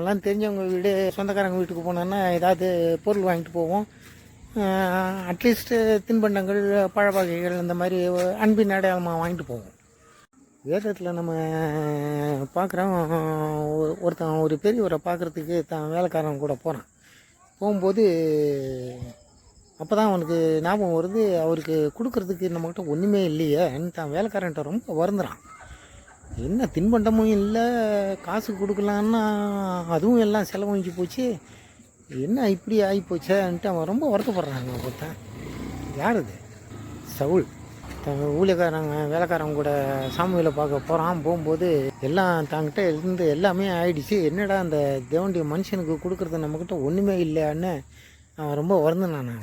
எல்லாம் தெரிஞ்சவங்க வீடு, சொந்தக்காரங்க வீட்டுக்கு போனோன்னா ஏதாவது பொருள் வாங்கிட்டு போவோம். அட்லீஸ்ட்டு தின்பண்டங்கள், பழ வகைகள் இந்த மாதிரி அன்பின் அடையாளமாக வாங்கிட்டு போவோம். வேதத்தில் நம்ம பார்க்குறோம், ஒருத்தன் ஒரு பெரியவரை பார்க்குறதுக்கு தான் வேலைக்காரன் கூட போகிறான். போகும்போது அப்போ தான் அவனுக்கு ஞாபகம் வருது, அவருக்கு கொடுக்குறதுக்கு நம்மக்கிட்ட ஒன்றுமே இல்லையேன்னு தான் வேலைக்காரன்ட்ட ரொம்ப வருந்துறான். என்ன தின்பண்டமும் இல்லை, காசு கொடுக்கலான்னா அதுவும் எல்லாம் செலவழிஞ்சு போச்சு, என்ன இப்படி ஆகிப்போச்சேன்ட்டு அவன் ரொம்ப வருத்தப்படுறாங்க. ஒருத்தன் யார் அது? சவுல் ஊழியக்காரங்க வேலைக்காரங்க கூட சாமியில் பார்க்க போகிறான். போகும்போது எல்லாம் தாங்கிட்ட இருந்து எல்லாமே ஆயிடுச்சு, என்னடா அந்த தேவண்டிய மனுஷனுக்கு கொடுக்குறது நம்மக்கிட்ட ஒன்றுமே இல்லைன்னு அவன் ரொம்ப வருந்தினான்.